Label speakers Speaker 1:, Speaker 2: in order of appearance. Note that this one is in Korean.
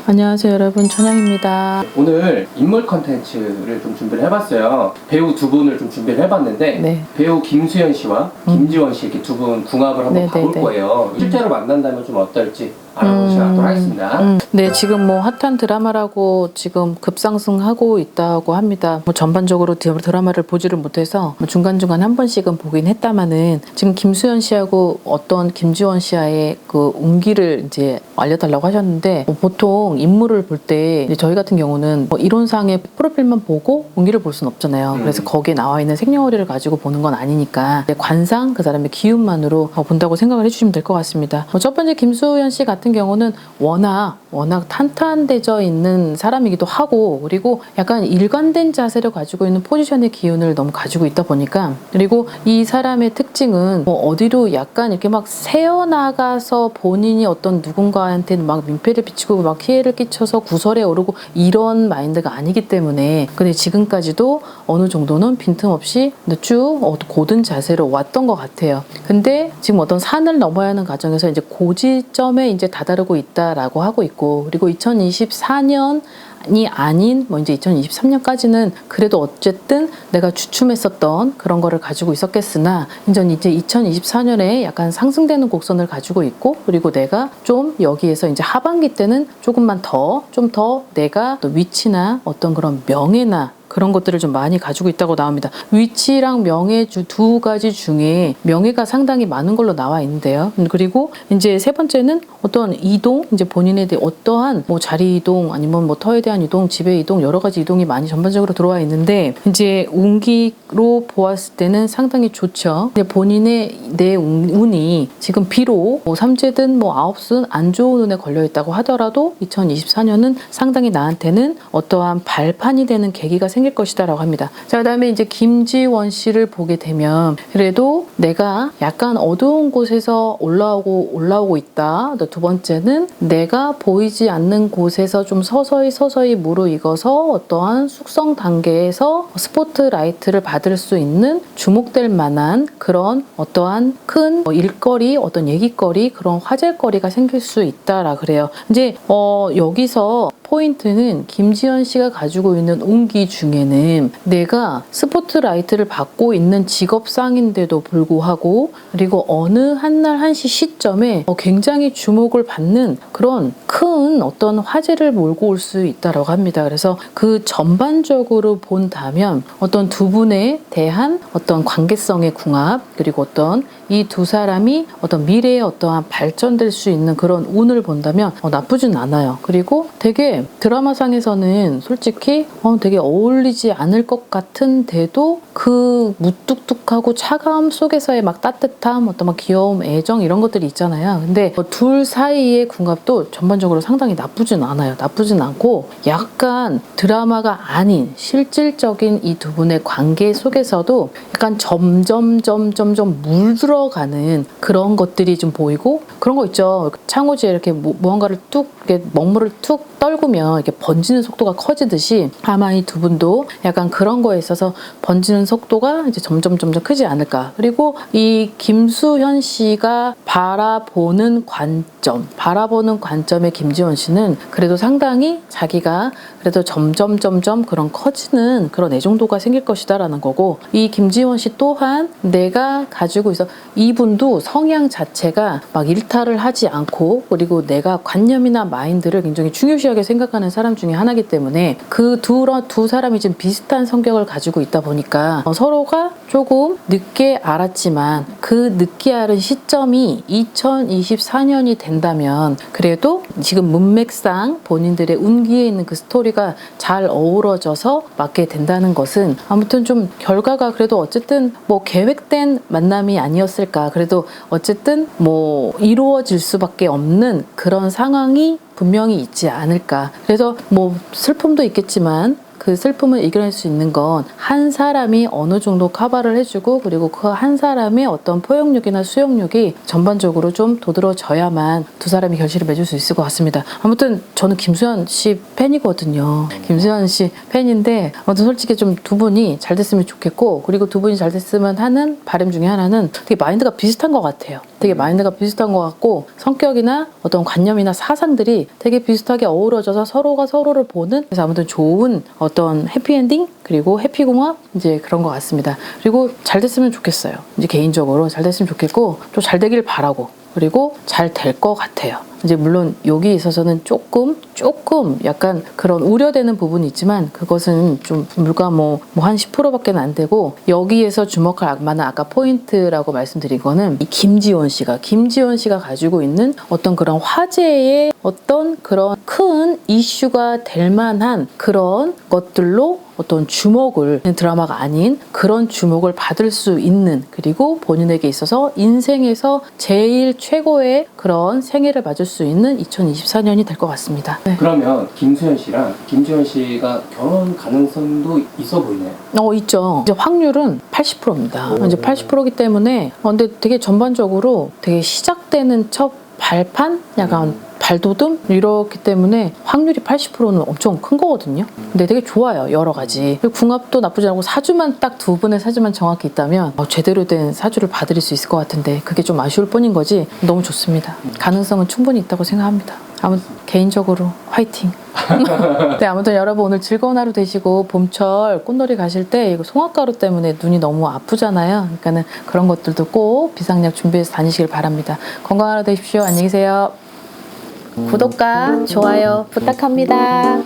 Speaker 1: 안녕하세요 여러분, 천양입니다.
Speaker 2: 오늘 인물 컨텐츠를 좀 준비를 해봤어요. 배우 두 분을 좀 준비를 해봤는데
Speaker 1: 네.
Speaker 2: 배우 김수현 씨와 김지원 씨 이렇게 두 분 궁합을 한번
Speaker 1: 네,
Speaker 2: 봐볼
Speaker 1: 네, 네.
Speaker 2: 거예요. 실제로 만난다면 좀 어떨지 알아보시도록 하겠습니다.
Speaker 1: 네, 지금 뭐 핫한 드라마라고 지금 급상승하고 있다고 합니다. 뭐 전반적으로 드라마를 보지를 못해서 뭐 중간중간 한 번씩은 보긴 했다마는 지금 김수현 씨하고 어떤 김지원 씨와의 그 운기를 이제 알려달라고 하셨는데 뭐 보통 인물을 볼 때 저희 같은 경우는 뭐 이론상의 프로필만 보고 운기를 볼 수는 없잖아요. 그래서 거기에 나와 있는 생년월일을 가지고 보는 건 아니니까 관상 그 사람의 기운만으로 본다고 생각을 해주시면 될 것 같습니다. 첫 번째 김수현 씨 같은 경우는 워낙 탄탄대져 있는 사람이기도 하고, 그리고 약간 일관된 자세를 가지고 있는 포지션의 기운을 너무 가지고 있다 보니까, 그리고 이 사람의 특징은 뭐 어디로 약간 이렇게 막 새어나가서 본인이 어떤 누군가한테 막 민폐를 끼치고 막 피해를 끼쳐서 구설에 오르고 이런 마인드가 아니기 때문에, 근데 지금까지도 어느 정도는 빈틈없이 쭉 고든 자세로 왔던 것 같아요. 근데 지금 어떤 산을 넘어야 하는 과정에서 이제 고지점에 이제 다다르고 있다라고 하고 있고, 그리고 2024년이 아닌 뭐 이제 2023년까지는 그래도 어쨌든 내가 주춤했었던 그런 거를 가지고 있었겠으나, 이제 2024년에 약간 상승되는 곡선을 가지고 있고, 그리고 내가 좀 여기에서 이제 하반기 때는 조금만 좀 더 내가 또 위치나 어떤 그런 명예나 그런 것들을 좀 많이 가지고 있다고 나옵니다. 위치랑 명예 두 가지 중에 명예가 상당히 많은 걸로 나와 있는데요. 그리고 이제 세 번째는 어떤 이동, 이제 본인에 대해 어떠한 뭐 자리 이동, 아니면 뭐 터에 대한 이동, 집의 이동, 여러 가지 이동이 많이 전반적으로 들어와 있는데, 이제 운기로 보았을 때는 상당히 좋죠. 근데 본인의 내 운이 지금 비록 뭐 삼재든 뭐 아홉수든 안 좋은 운에 걸려 있다고 하더라도 2024년은 상당히 나한테는 어떠한 발판이 되는 계기가 생길 것이다라고 합니다. 자, 그다음에 이제 김지원 씨를 보게 되면 그래도 내가 약간 어두운 곳에서 올라오고 있다. 두 번째는 내가 보이지 않는 곳에서 좀 서서히 무르익어서 어떠한 숙성 단계에서 스포트라이트를 받을 수 있는, 주목될 만한 그런 어떠한 큰 일거리, 어떤 얘기거리, 그런 화제거리가 생길 수 있다라 그래요. 이제 여기서 포인트는 김지현 씨가 가지고 있는 운기 중에는 내가 스포트라이트를 받고 있는 직업상인데도 불구하고, 그리고 어느 한날 한시 시점에 굉장히 주목을 받는 그런 큰 어떤 화제를 몰고 올 수 있다고 합니다. 그래서 그 전반적으로 본다면 어떤 두 분에 대한 어떤 관계성의 궁합, 그리고 어떤 이 두 사람이 어떤 미래에 어떠한 발전될 수 있는 그런 운을 본다면 나쁘진 않아요. 그리고 되게 드라마상에서는 솔직히 되게 어울리지 않을 것 같은데도 그 무뚝뚝하고 차가움 속에서의 막 따뜻함, 어떤 막 귀여움, 애정 이런 것들이 있잖아요. 근데 둘 사이의 궁합도 전반적으로 상당히 나쁘진 않아요. 나쁘진 않고 약간 드라마가 아닌 실질적인 이 두 분의 관계 속에서도 약간 점점 물들어가는 그런 것들이 좀 보이고, 그런 거 있죠. 창호지에 이렇게 무언가를 뚝 이렇게 먹물을 툭 떨구면 이렇게 번지는 속도가 커지듯이, 아마 이 두 분도 약간 그런 거에 있어서 번지는 속도가 이제 점점 크지 않을까. 그리고 이 김수현 씨가 바라보는 관점의 김지원 씨는 그래도 상당히 자기가 그래도 점점 그런 커지는 그런 애정도가 생길 것이다라는 거고, 이 김지원 씨 또한 내가 가지고 있어, 이분도 성향 자체가 막 일탈을 하지 않고, 그리고 내가 관념이나 마인드를 굉장히 중요시하게 생각하는 사람 중에 하나이기 때문에 그 두 사람이 지금 비슷한 성격을 가지고 있다 보니까 서로가 조금 늦게 알았지만 그 늦게 알은 시점이 2024년이 된다면 그래도 지금 문맥상 본인들의 운기에 있는 그 스토리가 잘 어우러져서 맞게 된다는 것은, 아무튼 좀 결과가 그래도 어쨌든 뭐 계획된 만남이 아니었을까. 그래도 어쨌든 뭐 이루어질 수밖에 없는 그런 상황이 분명히 있지 않을까. 그래서 뭐 슬픔도 있겠지만 그 슬픔을 이겨낼 수 있는 건 한 사람이 어느 정도 커버를 해주고 그리고 그 한 사람의 어떤 포용력이나 수용력이 전반적으로 좀 도드라져야만 두 사람이 결실을 맺을 수 있을 것 같습니다. 아무튼 저는 김수현 씨 팬이거든요. 김수현 씨 팬인데 아무튼 솔직히 좀 두 분이 잘 됐으면 좋겠고 그리고 두 분이 잘 됐으면 하는 바람 중에 하나는 되게 마인드가 비슷한 것 같아요. 되게 마인드가 비슷한 것 같고 성격이나 어떤 관념이나 사상들이 되게 비슷하게 어우러져서 서로가 서로를 보는 그래서 아무튼 좋은 어떤 해피엔딩 그리고 해피궁합 이제 그런 것 같습니다. 그리고 잘 됐으면 좋겠어요. 이제 개인적으로 잘 됐으면 좋겠고 또 잘 되길 바라고 그리고 잘 될 것 같아요. 이제 물론 여기 있어서는 조금 약간 그런 우려되는 부분이 있지만 그것은 좀 불과 뭐 한 10%밖에 안 되고 여기에서 주목할 만한 아까 포인트라고 말씀드린 거는 이 김지원 씨가 가지고 있는 어떤 그런 화제의 어떤 그런 큰 이슈가 될 만한 그런 것들로 어떤 주목을 드라마가 아닌 그런 주목을 받을 수 있는 그리고 본인에게 있어서 인생에서 제일 최고의 그런 생애를 맞을 수 있는 2024년이 될 것 같습니다. 네.
Speaker 2: 그러면 김수현 씨랑 김지원 씨가 결혼 가능성도 있어 보이네요.
Speaker 1: 있죠. 이제 확률은 80%입니다. 이제 80%이기 때문에 근데 되게 전반적으로 되게 시작되는 첫 발판? 약간 발돋움? 이렇기 때문에 확률이 80%는 엄청 큰 거거든요. 근데 되게 좋아요. 여러 가지. 그리고 궁합도 나쁘지 않고 사주만 딱 두 분의 사주만 정확히 있다면 제대로 된 사주를 봐드릴 수 있을 것 같은데 그게 좀 아쉬울 뿐인 거지 너무 좋습니다. 가능성은 충분히 있다고 생각합니다. 아무튼 개인적으로 화이팅! 네, 아무튼 여러분 오늘 즐거운 하루 되시고 봄철 꽃놀이 가실 때 이거 송화가루 때문에 눈이 너무 아프잖아요. 그러니까는 그런 것들도 꼭 비상약 준비해서 다니시길 바랍니다. 건강한 하루 되십시오. 안녕히 계세요. 구독과 좋아요 부탁합니다.